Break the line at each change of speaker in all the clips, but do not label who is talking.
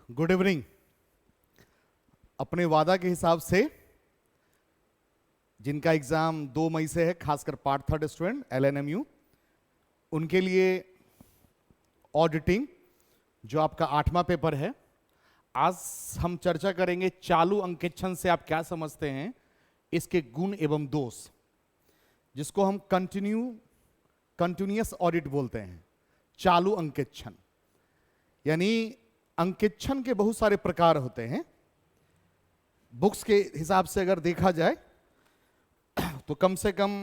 Good evening. अपने वादा के हिसाब से जिनका एग्जाम 2 मई से है, खासकर पार्ट थर्ड स्टूडेंट LNMU, उनके लिए ऑडिटिंग जो आपका 8वां पेपर है, आज हम चर्चा करेंगे चालू अंकेक्षण से आप क्या समझते हैं, इसके गुण एवं दोष, जिसको हम कंटिन्यूअस ऑडिट बोलते हैं। चालू अंकेक्षण यानी अंकेक्षण के बहुत सारे प्रकार होते हैं। बुक्स के हिसाब से अगर देखा जाए तो कम से कम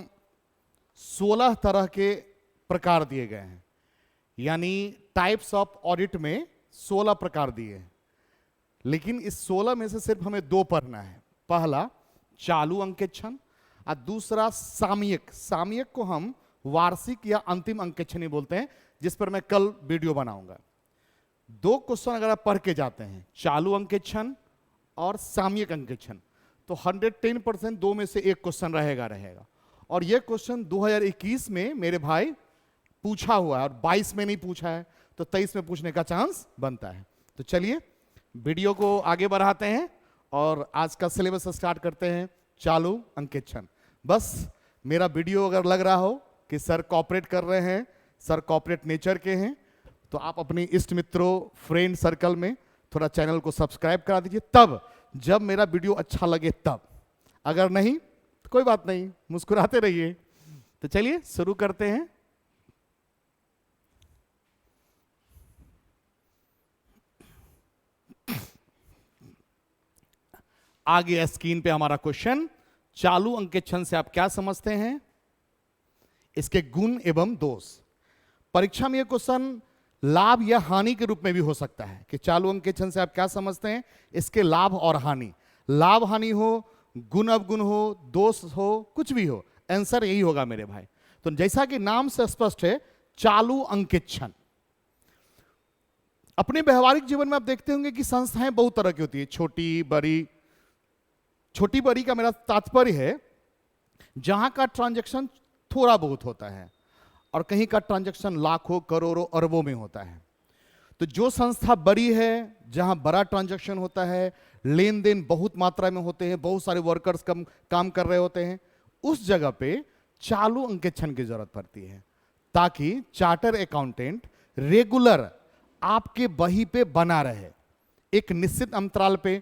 16 तरह के प्रकार दिए गए हैं, यानी टाइप्स ऑफ ऑडिट में 16 प्रकार दिए हैं। लेकिन इस 16 में से सिर्फ हमें 2 पढ़ना है। पहला चालू अंकेक्षण और दूसरा सामयिक। सामयिक को हम वार्षिक या अंतिम अंकेक्षण ही बोलते हैं, जिस पर मैं कल वीडियो बनाऊंगा। 2 क्वेश्चन अगर आप पढ़ के जाते हैं, चालू अंकेक्षण और सामयिक अंकेक्षण, तो 110% 2 में से 1 क्वेश्चन रहेगा। और यह क्वेश्चन 2021 में मेरे भाई पूछा हुआ है और 22 में नहीं पूछा है, तो 23 में पूछने का चांस बनता है। तो चलिए वीडियो को आगे बढ़ाते हैं और आज का सिलेबस स्टार्ट करते हैं। चालू अंकेक्षण। बस मेरा वीडियो अगर लग रहा हो कि सर कॉपरेट कर रहे हैं, सर कॉपरेट नेचर के हैं, तो आप अपनी इष्ट मित्रों, फ्रेंड सर्कल में थोड़ा चैनल को सब्सक्राइब करा दीजिए, तब जब मेरा वीडियो अच्छा लगे तब। अगर नहीं तो कोई बात नहीं, मुस्कुराते रहिए। तो चलिए शुरू करते हैं। आगे स्क्रीन पे हमारा क्वेश्चन, चालू अंकेक्षण से आप क्या समझते हैं, इसके गुण एवं दोष। परीक्षा में यह क्वेश्चन लाभ या हानि के रूप में भी हो सकता है कि चालू अंकेक्षण से आप क्या समझते हैं, इसके लाभ और हानि। लाभ हानि हो, गुण अवगुण हो, दोष हो, कुछ भी हो, आंसर यही होगा मेरे भाई। तो जैसा कि नाम से स्पष्ट है, चालू अंकेक्षण। अपने व्यवहारिक जीवन में आप देखते होंगे कि संस्थाएं बहुत तरह की होती है, छोटी बड़ी। छोटी बड़ी का मेरा तात्पर्य है जहां का ट्रांजैक्शन थोड़ा बहुत होता है और कहीं का ट्रांजैक्शन लाखों, करोड़ों, अरबों में होता है। तो जो संस्था बड़ी है, जहां बड़ा ट्रांजैक्शन होता है, लेन देन बहुत मात्रा में होते हैं, बहुत सारे वर्कर्स काम कर रहे होते हैं, उस जगह पे चालू अंकेक्षण की जरूरत पड़ती है, ताकि चार्टर अकाउंटेंट रेगुलर आपके बही पे बना रहे, एक निश्चित अंतराल पे,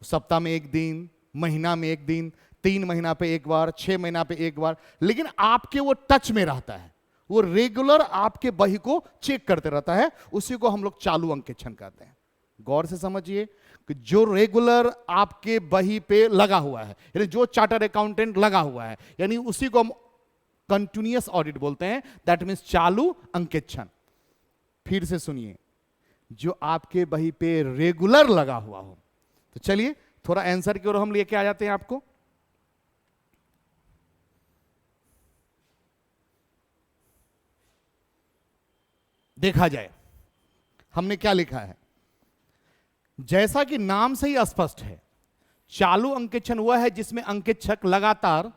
सप्ताह में 1 दिन, महीना में 1 दिन, 3 महीना पे 1 बार, 6 महीना पे 1 बार, लेकिन आपके वो टच में रहता है, वो रेगुलर आपके बही को चेक करते रहता है। उसी को हम लोग चालू अंकेक्षण कहते हैं। गौर से समझिए कि जो रेगुलर आपके बही पे लगा हुआ है, यानी जो चार्टर अकाउंटेंट लगा हुआ है, यानी उसी को हम कंटिन्यूअस ऑडिट बोलते हैं। दैट मीन्स चालू अंकेक्षण। फिर से सुनिए, जो आपके बही पे रेगुलर लगा हुआ हो। तो चलिए थोड़ा आंसर की ओर हम लेके आ जाते हैं आपको। देखा जाए हमने क्या लिखा है। जैसा कि नाम से ही स्पष्ट है, चालू अंकेक्षण वह है जिसमें अंकेक्षक लगातार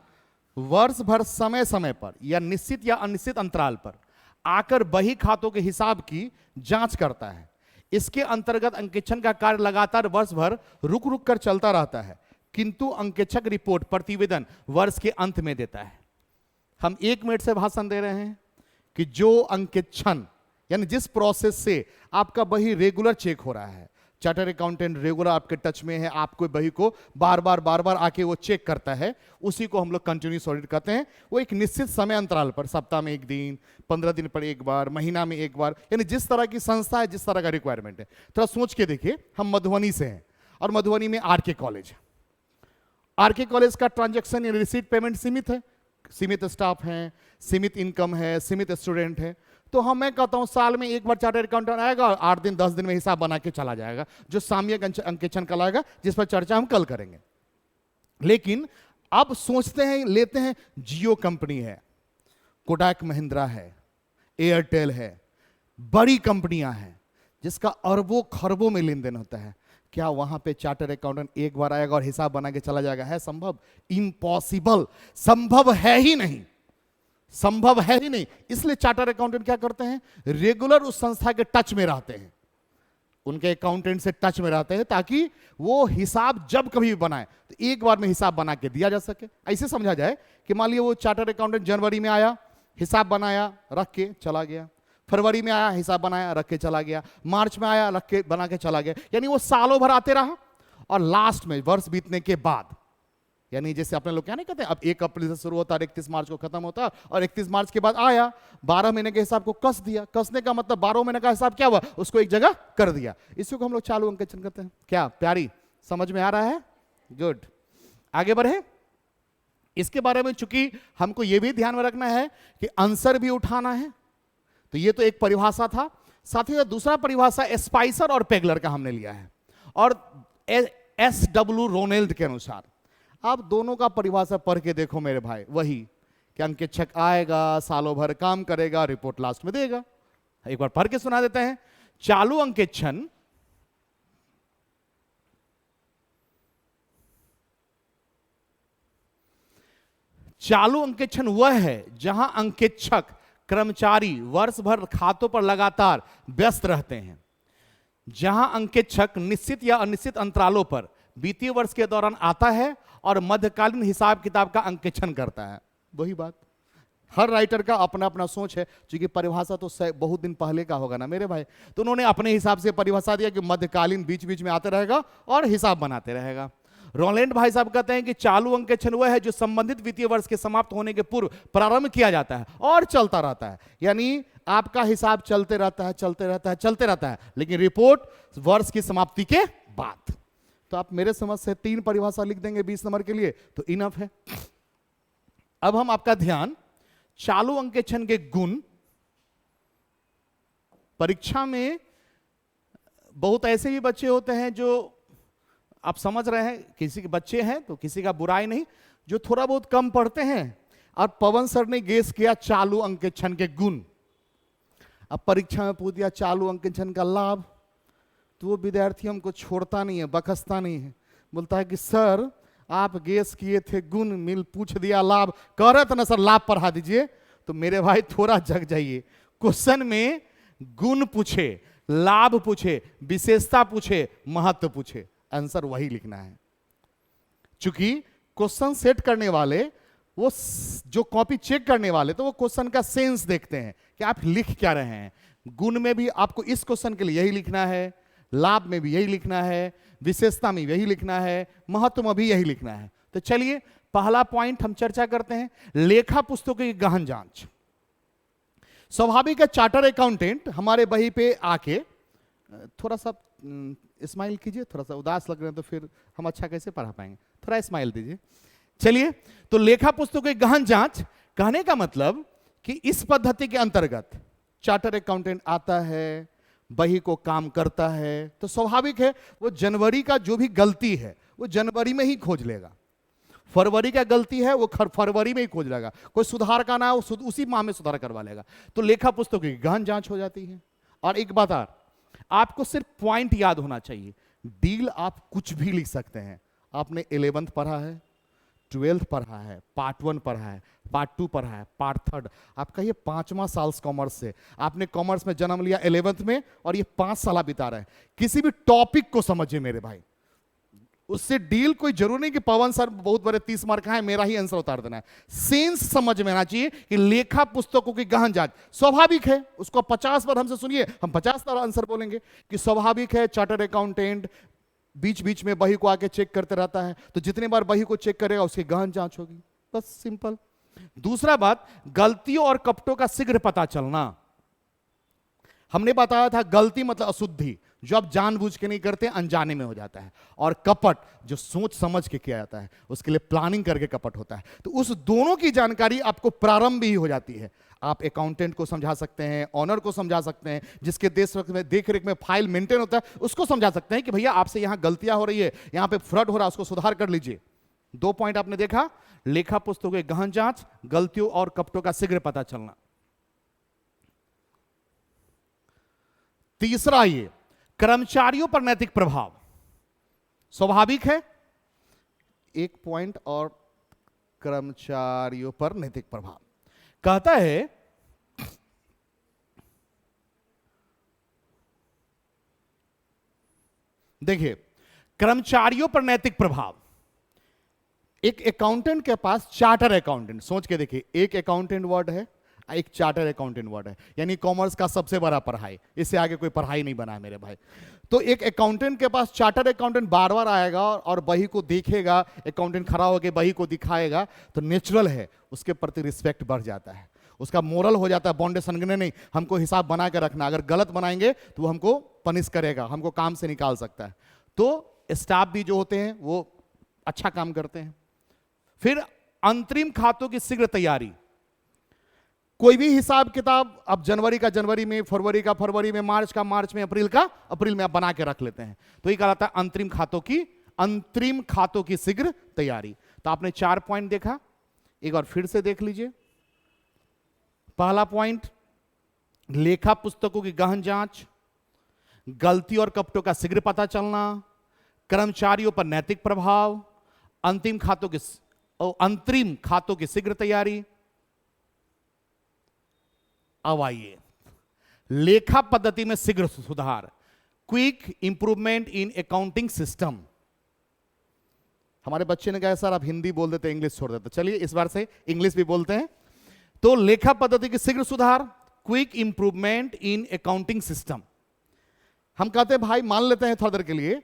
वर्ष भर समय समय पर या निश्चित या अनिश्चित अंतराल पर आकर बही खातों के हिसाब की जांच करता है। इसके अंतर्गत अंकेक्षण का कार्य लगातार वर्ष भर रुक रुक कर चलता रहता है, किंतु अंकेक्षक रिपोर्ट प्रतिवेदन वर्ष के अंत में देता है। हम 1 मिनट से भाषण दे रहे हैं कि जो अंकेक्षण यानी जिस प्रोसेस से आपका बही रेगुलर चेक हो रहा है, चार्टर अकाउंटेंट रेगुलर आपके टच में है, आपको बही को बार बार आके वो चेक करता है, उसी को हम लोग कंटिन्यूअस ऑडिट कहते हैं। वो एक निश्चित समय अंतराल पर, सप्ताह में 1 दिन, 15 दिन पर 1 बार, महीना में 1 बार, यानी जिस तरह की संस्था है, जिस तरह का रिक्वायरमेंट है। थोड़ा सोच के देखिए, हम मधुबनी से हैं और मधुबनी में RK कॉलेज है। RK कॉलेज का ट्रांजेक्शन यानी रिसीट पेमेंट सीमित है, सीमित स्टाफ है, सीमित इनकम है, सीमित स्टूडेंट है। तो मैं कहता हूं साल में 1 बार चार्टर अकाउंटेंट आएगा और 8 दिन 10 दिन में हिसाब बना के चला जाएगा, जो सामयिक अंकेक्षण कहलाएगा, जिस पर चर्चा हम कल करेंगे। लेकिन अब सोचते हैं, लेते हैं जियो कंपनी है, कोडाक महिंद्रा है, एयरटेल है, बड़ी कंपनियां हैं जिसका अरबों खरबों में लेन देन होता है। क्या वहां पे चार्टर अकाउंटेंट 1 बार आएगा और हिसाब बना के चला जाएगा? है संभव? इम्पॉसिबल, संभव है ही नहीं, संभव है ही नहीं। इसलिए चार्टर अकाउंटेंट क्या करते हैं, रेगुलर उस संस्था के टच में रहते हैं, उनके अकाउंटेंट से टच में रहते हैं, ताकि वो हिसाब जब कभी भी बनाए तो एक बार में हिसाब बना के दिया जा सके। ऐसे समझा जाए कि मान लिया वो चार्टर्ड अकाउंटेंट जनवरी में आया, हिसाब बनाया, रख के चला गया, फरवरी में आया, हिसाब बनाया, रख के चला गया, मार्च में आया, रख के बना के चला गया, यानी वो सालों भर आते रहा। और लास्ट में वर्ष बीतने के बाद, यानी जैसे अपने लोग क्या नहीं कहते, अब 1 अप्रैल से शुरू होता है, 31 मार्च को खत्म होता, और 31 मार्च के बाद आया, 12 महीने के हिसाब को कस दिया। कसने का मतलब 12 महीने का हिसाब क्या हुआ, उसको एक जगह कर दिया। इसी को हम लोग चालू अंकेक्षण करते हैं। क्या प्यारी समझ में आ रहा है? गुड, आगे बढ़े। इसके बारे में चूंकि हमको यह भी ध्यान में रखना है कि आंसर भी उठाना है, तो ये तो एक परिभाषा था। साथ ही दूसरा परिभाषा स्पाइसर और पेगलर का हमने लिया है, और SW रोनेल्ड के अनुसार। आप दोनों का परिभाषा पढ़ के देखो मेरे भाई, वही कि अंकेक्षक आएगा, सालों भर काम करेगा, रिपोर्ट लास्ट में देगा। एक बार पढ़ के सुना देते हैं। चालू अंकेक्षण चालू अंकेक्षण वह है जहां अंकेक्षक कर्मचारी वर्ष भर खातों पर लगातार व्यस्त रहते हैं, जहां अंकेक्षक निश्चित या अनिश्चित अंतरालों पर वित्तीय वर्ष के दौरान आता है और मध्यकालीन हिसाब किताब का अंकेक्षण करता है। वही बात, हर राइटर का अपना अपना सोच है, क्योंकि परिभाषा तो बहुत दिन पहले का होगा ना मेरे भाई, तो उन्होंने अपने हिसाब से परिभाषा दिया कि मध्यकालीन बीच बीच में आते रहेगा और हिसाब बनाते रहेगा। रोलैंड भाई साहब कहते हैं कि चालू अंकेक्षण वह है जो संबंधित वित्तीय वर्ष के समाप्त होने के पूर्व प्रारंभ किया जाता है और चलता रहता है। यानी आपका हिसाब चलते रहता है, चलते रहता है, चलते रहता है, लेकिन रिपोर्ट वर्ष की समाप्ति के बाद। तो आप मेरे समझ से 3 परिभाषा लिख देंगे 20 नंबर के लिए, तो इनफ है। अब हम आपका ध्यान चालू अंकेक्षण के गुण, परीक्षा में बहुत ऐसे भी बच्चे होते हैं जो आप समझ रहे हैं, किसी के बच्चे हैं तो किसी का बुराई नहीं, जो थोड़ा बहुत कम पढ़ते हैं। और पवन सर ने गेस किया चालू अंकेक्षण के गुण, अब परीक्षा में पूछ दिया चालू अंकेक्षण का लाभ, तो वो विद्यार्थी हमको छोड़ता नहीं है, बखसता नहीं है, बोलता है कि सर आप गेस किए थे गुण, मिल पूछ दिया लाभ, कह रहे थे ना सर लाभ पढ़ा दीजिए। तो मेरे भाई थोड़ा जग जाइए, क्वेश्चन में गुण पूछे, लाभ पूछे, विशेषता पूछे, महत्व पूछे, आंसर वही लिखना है। चूंकि क्वेश्चन सेट करने वाले, वो जो कॉपी चेक करने वाले, तो वो क्वेश्चन का सेंस देखते हैं कि आप लिख क्या रहे हैं। गुण में भी आपको इस क्वेश्चन के लिए यही लिखना है, लाभ में भी यही लिखना है, विशेषता में यही लिखना है, महत्व में भी यही लिखना है। तो चलिए पहला पॉइंट हम चर्चा करते हैं, लेखा पुस्तकों की गहन जांच। स्वाभाविक है चार्टर अकाउंटेंट हमारे बही पे आके, थोड़ा सा स्माइल कीजिए, थोड़ा सा उदास लग रहे हैं तो फिर हम अच्छा कैसे पढ़ा पाएंगे, थोड़ा स्माइल दीजिए। चलिए, तो लेखा पुस्तकों की गहन जांच कहने का मतलब कि इस पद्धति के अंतर्गत चार्टर अकाउंटेंट आता है, बही को काम करता है, तो स्वाभाविक है वो जनवरी का जो भी गलती है वो जनवरी में ही खोज लेगा, फरवरी का गलती है वो फरवरी में ही खोज लेगा, कोई सुधार का ना वो उसी माह में सुधार करवा लेगा। तो लेखा पुस्तकों की गहन जांच हो जाती है। और एक बात और, आपको सिर्फ पॉइंट याद होना चाहिए, डील आप कुछ भी लिख सकते हैं। आपने 11th पढ़ा है, 12th पढ़ा है, पार्ट 1 पढ़ा है, पार्ट 2 पढ़ा है, पार्ट 3, आप कहिए 5वां साल कॉमर्स से, आपने कॉमर्स में जन्म लिया 11th में और ये 5 साल बिता रहे हैं। किसी भी टॉपिक को समझिए मेरे भाई, उससे डील कोई जरूरी नहीं कि पवन सर बहुत बड़े 30 मार्क है मेरा ही आंसर उतार देना है। सेंस समझ में आना चाहिए कि लेखा पुस्तकों की गहन जांच स्वाभाविक है, उसको 50 बार हमसे सुनिए, हम 50 बार आंसर बोलेंगे कि स्वाभाविक है चार्टर्ड अकाउंटेंट बीच बीच में बही को आके चेक करते रहता है, तो जितने बार बही को चेक करेगा उसकी गहन जांच होगी, बस सिंपल। दूसरा बात, गलतियों और कपटों का शीघ्र पता चलना। हमने बताया था गलती मतलब अशुद्धि, जो आप जानबूझ के नहीं करते, अनजाने में हो जाता है, और कपट जो सोच समझ के किया जाता है, उसके लिए प्लानिंग करके कपट होता है। तो उस दोनों की जानकारी आपको प्रारंभ ही हो जाती है। आप अकाउंटेंट को समझा सकते हैं, ऑनर को समझा सकते हैं, जिसके देख रेख में फाइल मेंटेन होता है उसको समझा सकते हैं कि भैया आपसे यहां गलतियां हो रही है, यहां पे फ्रॉड हो रहा है, उसको सुधार कर लीजिए। 2 पॉइंट आपने देखा, लेखा पुस्तकों की गहन जांच, गलतियों और कपटों का शीघ्र पता चलना। तीसरा, ये कर्मचारियों पर नैतिक प्रभाव। स्वाभाविक है 1 पॉइंट और कर्मचारियों पर नैतिक प्रभाव कहता है देखिए, कर्मचारियों पर नैतिक प्रभाव। एक अकाउंटेंट के पास चार्टर अकाउंटेंट, सोच के देखिए, एक अकाउंटेंट वर्ड है, एक चार्टर अकाउंटेंट वर्ड है, यानी कॉमर्स का सबसे बड़ा पढ़ाई, इससे आगे कोई पढ़ाई नहीं बना है मेरे भाई। तो एक अकाउंटेंट के पास चार्टर अकाउंटेंट बार बार आएगा और बही को देखेगा, अकाउंटेंट खड़ा होकर बही को दिखाएगा, तो नेचुरल है उसके प्रति रिस्पेक्ट बढ़ जाता है, उसका मोरल हो जाता है बाउंडेशन के नहीं, हमको हिसाब बना के रखना, अगर गलत बनाएंगे तो वो हमको पनिश करेगा, हमको काम से निकाल सकता है। तो स्टाफ भी जो होते हैं वो अच्छा काम करते हैं। फिर अंतरिम खातों की शीघ्र तैयारी। कोई भी हिसाब किताब अब जनवरी का जनवरी में, फरवरी का फरवरी में, मार्च का मार्च में, अप्रैल का अप्रैल में आप बना के रख लेते हैं, तो ये कहलाता है अंतरिम खातों की शीघ्र तैयारी। तो आपने 4 पॉइंट देखा, एक बार फिर से देख लीजिए। पहला पॉइंट, लेखा पुस्तकों की गहन जांच, गलती और कपटों का शीघ्र पता चलना, कर्मचारियों पर नैतिक प्रभाव, अंतरिम खातों की शीघ्र तैयारी। अब आइए लेखा पद्धति में शीघ्र सुधार, quick improvement in accounting system. हमारे बच्चे ने कहा सर आप हिंदी बोल देते इंग्लिश छोड़ देते, चलिए इस बार से इंग्लिश भी बोलते हैं। तो लेखा पद्धति की शीघ्र सुधार, quick improvement in accounting system. हम कहते हैं भाई, मान लेते हैं थोड़ी देर के लिए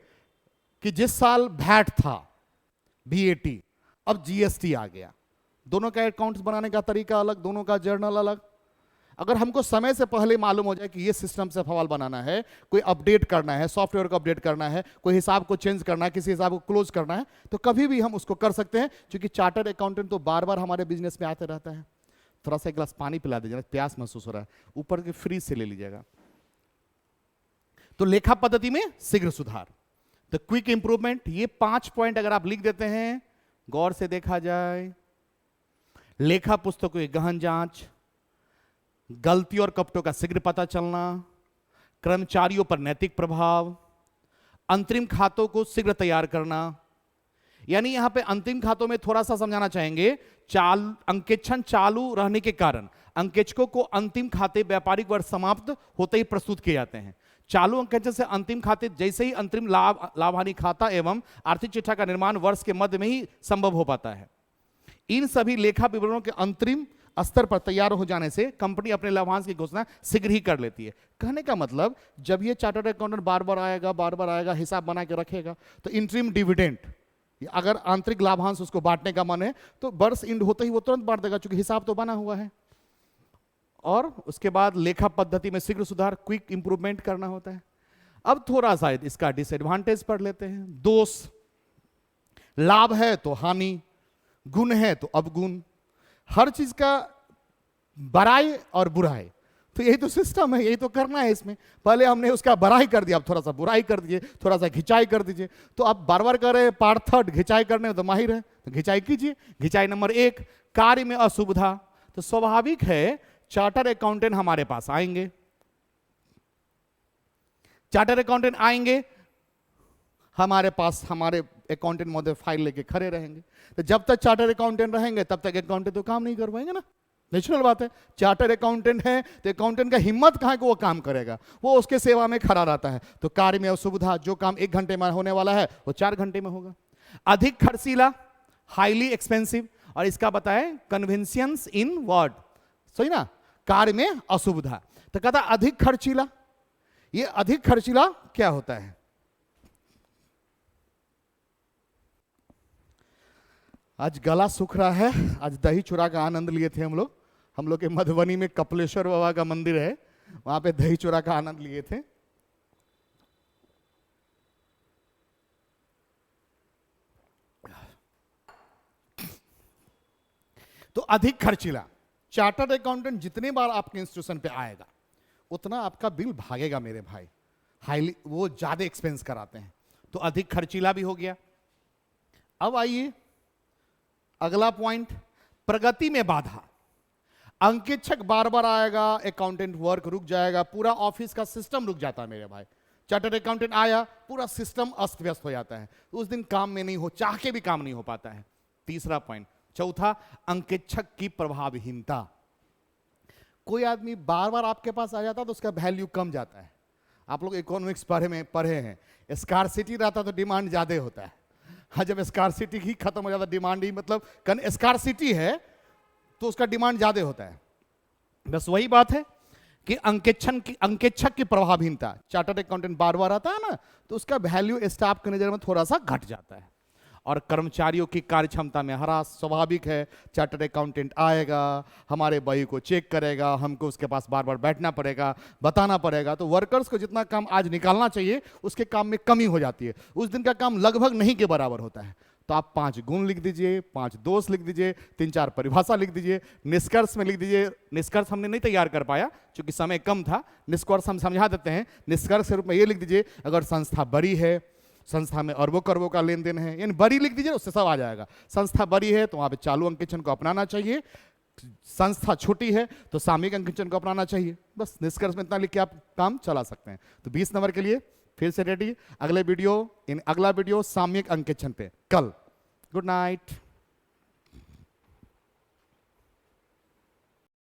कि जिस साल वैट था, VAT, अब GST आ गया, दोनों का अकाउंट्स बनाने का तरीका अलग, दोनों का जर्नल अलग। अगर हमको समय से पहले मालूम हो जाए कि ये सिस्टम से सवाल बनाना है, कोई अपडेट करना है, सॉफ्टवेयर को अपडेट करना है, कोई हिसाब को चेंज करना है, किसी हिसाब को क्लोज करना है, तो कभी भी हम उसको कर सकते हैं, क्योंकि चार्टर्ड अकाउंटेंट तो बार बार हमारे बिजनेस में आते रहता है। थोड़ा सा एक गिलास पानी पिला दीजिएगा, प्यास महसूस हो रहा है, ऊपर के फ्रीज से ले लीजिएगा। तो लेखा पद्धति में शीघ्र सुधार, तो क्विक इंप्रूवमेंट, ये 5 पॉइंट अगर आप लिख देते हैं, गौर से देखा जाए, लेखा पुस्तकों की गहन जांच, गलती और कपटों का शीघ्र पता चलना, कर्मचारियों पर नैतिक प्रभाव, अंतरिम खातों को शीघ्र तैयार करना। यानी यहां पे अंतिम खातों में थोड़ा सा समझाना चाहेंगे, अंकेक्षण चालू रहने के कारण अंकेक्षकों को अंतिम खाते व्यापारिक वर्ष समाप्त होते ही प्रस्तुत किए जाते हैं। चालू अंकेक्षण से अंतिम खाते जैसे ही अंतरिम लाभ हानि खाता एवं आर्थिक चिट्ठा का निर्माण वर्ष के मध्य में ही संभव हो पाता है। इन सभी लेखा विवरणों के अंतरिम स्तर पर तैयार हो जाने से कंपनी अपने लाभांश की घोषणा शीघ्र ही कर लेती है। कहने का मतलब, जब ये चार्टर्ड अकाउंटेंट बार बार आएगा, हिसाब बना के रखेगा, तो इंटरिम डिविडेंड, अगर आंतरिक लाभांश उसको बांटने का मन है तो वर्ष इंड होते ही वो तुरंत बांट देगा, क्योंकि हिसाब तो बना हुआ है। और उसके बाद लेखा पद्धति में शीघ्र सुधार, क्विक इंप्रूवमेंट करना होता है। अब थोड़ा सा इसका डिसएडवांटेज पढ़ लेते हैं। दोष, लाभ है तो हानि, गुण है तो अवगुण, हर चीज का बड़ाई और बुराई, तो यही तो सिस्टम है, यही तो करना है इसमें। पहले हमने उसका बड़ाई कर दिया, अब थोड़ा सा बुराई कर दीजिए, थोड़ा सा घिंचाई कर दीजिए। तो आप बार बार कर रहे हैं, पार्ट थर्ड घिंचाई करने में तो माहिर है, तो घिंचाई कीजिए। घिंचाई नंबर 1, कार्य में असुविधा। तो स्वाभाविक है चार्टर अकाउंटेंट हमारे पास आएंगे, चार्टर अकाउंटेंट आएंगे हमारे पास, हमारे अकाउंटेंट महोदय फाइल लेके खड़े रहेंगे। तो जब तक चार्टर अकाउंटेंट रहेंगे तब तक अकाउंटेंट तो काम नहीं कर पाएंगे ना, नेचुरल बात है। चार्टर अकाउंटेंट है तो अकाउंटेंट का हिम्मत कहां को वो काम करेगा, वो उसके सेवा में खड़ा रहता है। तो कार्य में असुविधा, जो काम 1 घंटे में होने वाला है वो 4 घंटे में होगा। अधिक खर्चीला, हाईली एक्सपेंसिव, और इसका बताएं कन्वेंशियंस इन वर्ड, सही ना, कार्य में असुविधा। तो कहता अधिक खर्चीला, ये अधिक खर्चीला क्या होता है? आज गला सूख रहा है, आज दही चूड़ा का आनंद लिए थे हम लोग के मधुबनी में कपिलेश्वर बाबा का मंदिर है, वहां पे दही चूड़ा का आनंद लिए थे। तो अधिक खर्चीला, चार्टर्ड अकाउंटेंट जितने बार आपके इंस्टीट्यूशन पे आएगा उतना आपका बिल भागेगा मेरे भाई, हाईली वो ज्यादा एक्सपेंस कराते हैं, तो अधिक खर्चीला भी हो गया। अब आइए अगला पॉइंट, प्रगति में बाधा। अंकेक्षक बार बार आएगा, अकाउंटेंट वर्क रुक जाएगा, पूरा ऑफिस का सिस्टम रुक जाता है मेरे भाई। चार्टर्ड अकाउंटेंट आया, पूरा सिस्टम अस्त व्यस्त हो जाता है, तो उस दिन काम में नहीं हो, चाह के भी काम नहीं हो पाता है। तीसरा पॉइंट। चौथा, अंकेक्षक की प्रभावहीनता। कोई आदमी बार बार आपके पास आ जाता है तो उसका वैल्यू कम जाता है, आप लोग इकोनॉमिक्स पढ़े हैं, स्कार्सिटी रहता तो डिमांड ज्यादा होता है। हाँ, जब स्कार्सिटी ही खत्म हो जाता, डिमांड ही मतलब स्कार्सिटी है तो उसका डिमांड ज्यादा होता है। बस वही बात है कि अंकेक्षक की प्रभावहीनता, चार्टर्ड अकाउंटेंट बार बार आता है ना, तो उसका वैल्यू स्टाफ के नजर में थोड़ा सा घट जाता है। और कर्मचारियों की कार्यक्षमता में ह्रास स्वाभाविक है। चार्टर्ड अकाउंटेंट आएगा, हमारे बही को चेक करेगा, हमको उसके पास बार बार बैठना पड़ेगा, बताना पड़ेगा, तो वर्कर्स को जितना काम आज निकालना चाहिए उसके काम में कमी हो जाती है। उस दिन का काम लगभग नहीं के बराबर होता है। तो आप 5 गुण लिख दीजिए, 5 दोष लिख दीजिए, 3-4 परिभाषा लिख दीजिए, निष्कर्ष में लिख दीजिए। निष्कर्ष हमने नहीं तैयार कर पाया क्योंकि समय कम था, निष्कर्ष हम समझा देते हैं। निष्कर्ष के रूप में ये लिख दीजिए, अगर संस्था बड़ी है, संस्था में अरबों करोड़ों का लेन देन है, यानी बड़ी लिख दीजिए, उससे सब आ जाएगा। संस्था बड़ी है तो वहां पे चालू अंकेक्षण को अपनाना चाहिए, संस्था छोटी है तो सामयिक अंकेक्षण को अपनाना चाहिए। बस निष्कर्ष में इतना लिख के आप काम चला सकते हैं। तो 20 नंबर के लिए फिर से रेडी। अगला वीडियो सामयिक अंकेक्षण पे कल। Good night.